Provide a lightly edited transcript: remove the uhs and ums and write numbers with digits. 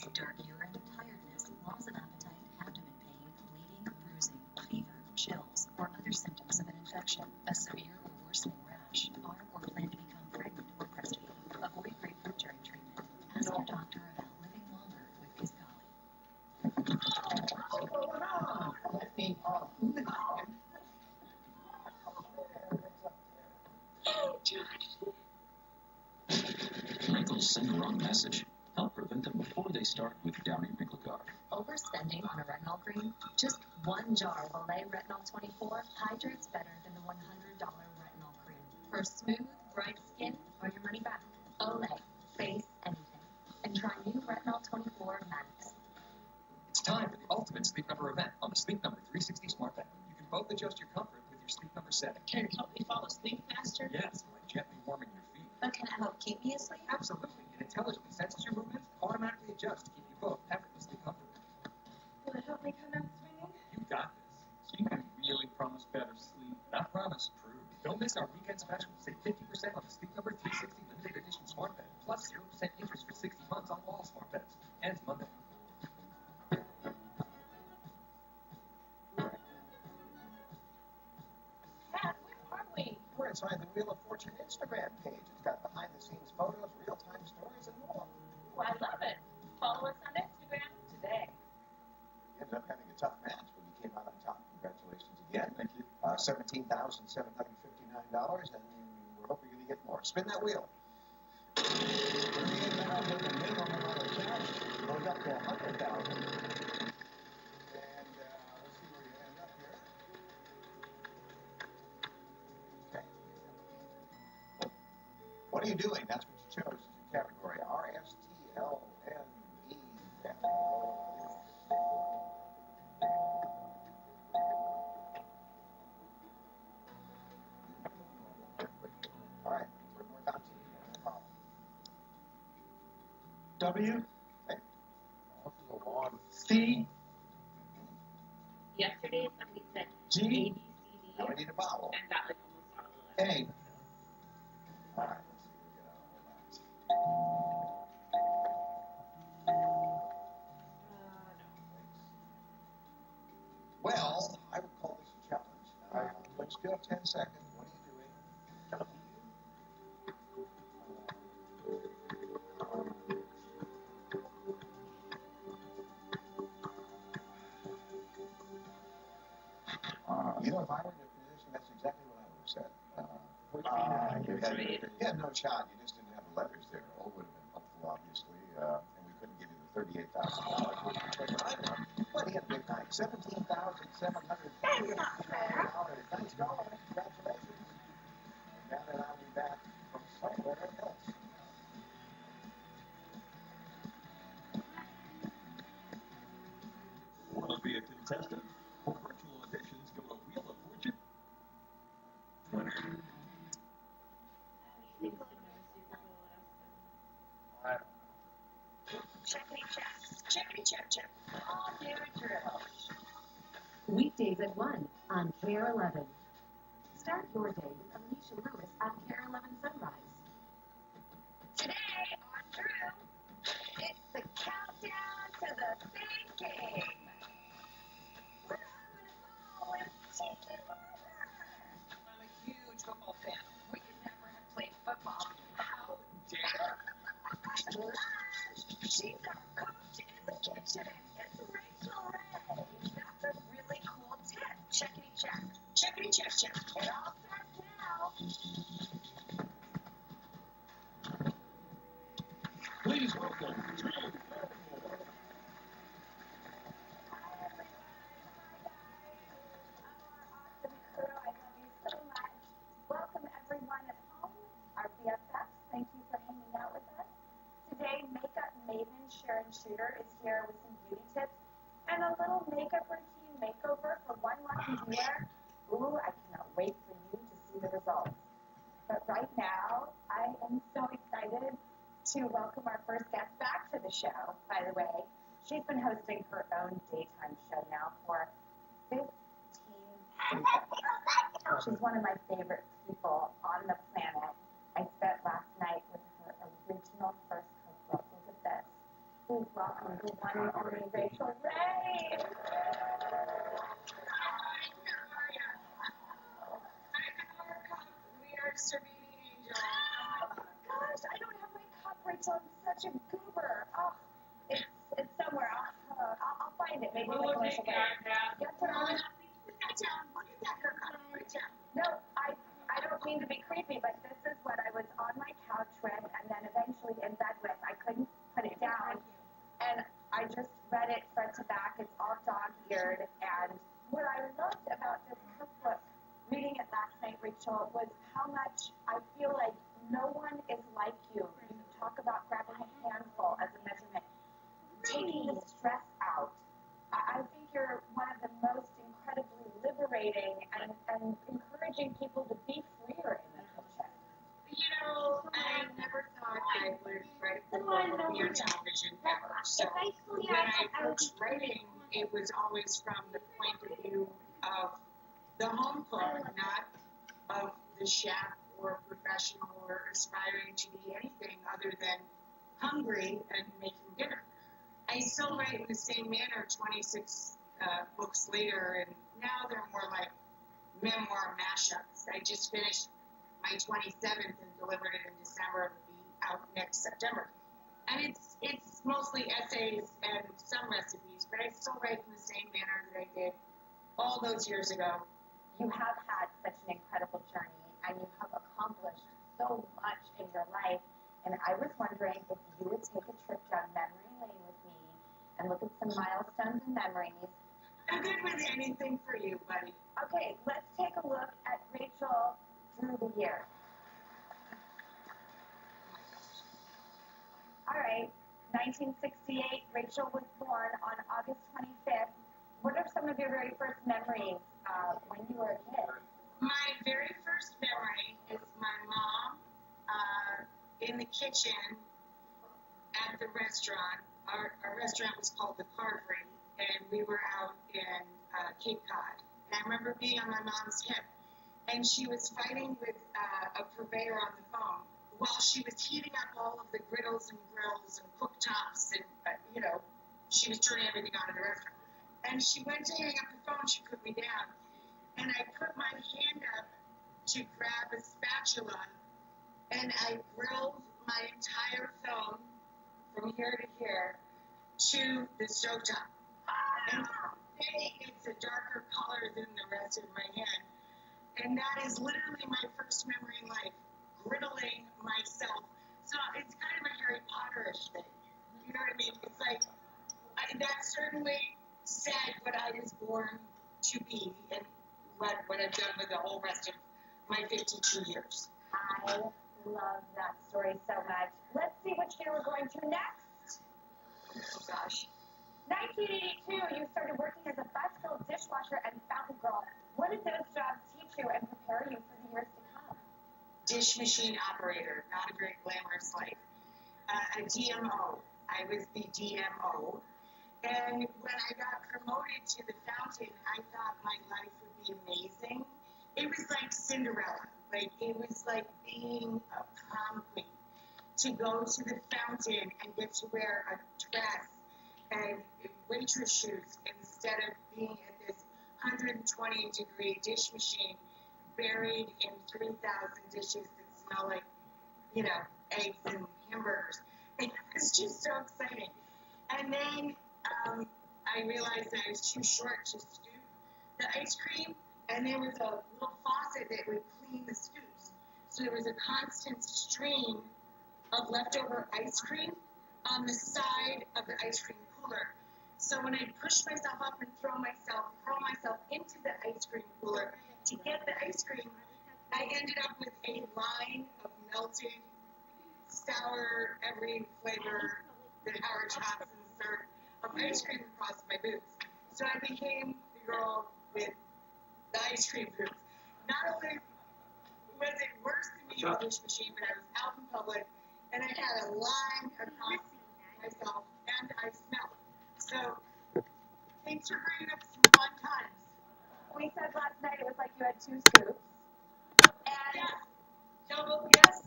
cause of dark urine, tiredness, loss of appetite, abdomen pain, bleeding, bruising, fever, chills, or other symptoms of an infection, a severe or worsening rash, are or plan to become pregnant or breastfeeding. Avoid grapefruit during treatment. Ask your doctor about living longer with Kisqali. Wrinkles send the wrong message. Help prevent them before they start with Downy Wrinkle Guard. Overspending on a retinol cream? Just one jar of Olay Retinol 24 hydrates better than the $100 retinol cream. For smooth, bright skin or your money back. Olay. Face anything. And try new Retinol 24 Max. It's time for the ultimate Sleep Number event on the Sleep Number 360 Smart Bed. You can both adjust your comfort with your Sleep Number setting. Can it help me fall asleep faster? Yes, by gently warming your feet. But can it help keep me asleep? Absolutely. It intelligently senses your movements and automatically adjusts to keep you both effortlessly comfortable. Will it help me come out swinging? You got this. So you can really promise better sleep. Not promise, true. Don't miss our weekend special. Save 50% on the Sleep Number 360 Limited Edition Smart Bed, plus 0% interest for 60 months on all smart beds. Ends Monday. Pat, where are we? We're inside the Wheel of Fortune Instagram page. It's got behind-the-scenes photos, real-time stories, and more. Oh, I love it. Follow us on Instagram today. You ended up having a tough match, but you came out on top. Congratulations again. Thank you. $17,759, and we're hoping you're going to get more. Spin that wheel. $38,000, the minimum amount of cash goes up to $100,000. And let's see where you end up here. Okay. What are you doing? That's what you chose as your category. RSTLNE. All right. We're down to W, okay. C, Yesterday, somebody said G, A, B, C, D, Now we need a vowel. and got like almost all the letters. A. All right. Let's see what we get out of that. Well, I would call this a challenge. But you still have 10 seconds. What are you doing? You know, if I were in your position, that's exactly what I would have said. You had no shot. You just didn't have the letters there. O would have been helpful, obviously, and we couldn't give you the $38,000. But he had a big night. $17,759. Nice going. Congratulations. And now that I'll be back from somewhere else. Want to be a contestant? For virtual auditions, go to Wheel of Fortune. Winner. Checkity check. Checkity check check. All new drill. Weekdays at 1 on KARE 11. Start your day with Alicia Lewis at KARE 11 Sunrise. Today on Drew, it's the countdown to the big game. We're having a ball with Tiki Barber. I'm a huge football fan. We could never have played football. How dare? She's our coach in the kitchen. It's Rachel Ray. That's a really cool tip. Checkity check. Checkity check check. It all starts now. Please welcome Drew. Welcome everyone at home, our BFFs. Thank you for hanging out with us. Today, makeup maven Sharon Shooter is here with some beauty tips and a little makeup routine makeover for one lucky viewer. Ooh, I cannot wait for you to see the results. But right now, I am so excited to welcome our first guest back to the show, by the way. She's been hosting her own daytime show now for 15 seasons. She's one of my favorite people on the planet. I spent last night with her original first cookbook. Look at this. Please welcome the one and only Rachel Ray. Gosh, I don't have my cup, Rachel. I'm such a goober. Oh, it's somewhere. I'll find it. Maybe in the commercial break. Yes, sir. No, I don't mean to be creepy, but this is what I was on my couch with and then eventually in bed with. I couldn't put it down. And I just read it front to back. It's all dog-eared. And what I loved about this cookbook, reading it last night, Rachel, was how much I feel like no one is like you. You talk about grabbing a handful as a measurement, taking the stress out. I think you're one of the most incredibly liberating and encouraging people to be freer in the kitchen. I never thought I would write a book or be on television ever. So when I was writing, it was always from the point of view of the home cook, not of the chef or professional or aspiring to be anything other than hungry and making dinner. I still write in the same manner 26 books later, and now they're more like memoir mashups. I just finished my 27th and delivered it in December. It'll be out next September. And it's mostly essays and some recipes, but I still write in the same manner that I did all those years ago. You have had such an incredible journey, and you have accomplished so much in your life. And I was wondering if you would take a trip down memory lane with me and look at some milestones and memories. I'm good with anything for you, buddy. Okay, let's take a look at Rachel through the years. All right, 1968, Rachel was born on August 25th. What are some of your very first memories when you were a kid? My very first memory is my mom in the kitchen at the restaurant. Our restaurant was called the Carvery, and we were out in Cape Cod. And I remember being on my mom's hip, and she was fighting with a purveyor on the phone while she was heating up all of the griddles and grills and cooktops, and she was turning everything on in the restaurant. And she went to hang up the phone. She put me down, and I put my hand up to grab a spatula, and I grilled my entire phone from here to here to the stovetop. And today it's a darker color than the rest of my hand. And that is literally my first memory in life, griddling myself. So it's kind of a Harry Potter-ish thing. You know what I mean? It's like, that certainly said what I was born to be and what I've done with the whole rest of my 52 years. I love that story so much. Let's see which year we're going to next. Oh, gosh. 1982, you started working as a Buzzkill dishwasher and fountain girl. What did those jobs teach you and prepare you for the years to come? Dish machine operator, not a very glamorous life. A DMO. I was the DMO. And when I got promoted to the fountain, I thought my life would be amazing. It was like Cinderella. Like, it was like being a prom queen. To go to the fountain and get to wear a dress and waitress shoes instead of being at this 120-degree dish machine buried in 3,000 dishes that smell like, eggs and hamburgers. It was just so exciting. And then I realized that I was too short to scoop the ice cream, and there was a little faucet that would clean the scoops. So there was a constant stream of leftover ice cream on the side of the ice cream cooler. So when I'd push myself up and throw myself into the ice cream cooler to get the ice cream, I ended up with a line of melted, sour, every flavor that Howard Johnson served of ice cream across my boots. So I became the girl with the ice cream boots. Not only was it worse than being a dish machine, but I was out in public, and I had a line across myself, and I smelled. So, thanks for bringing up some fun times. We said last night it was like you had two scoops. And yeah, double, yes.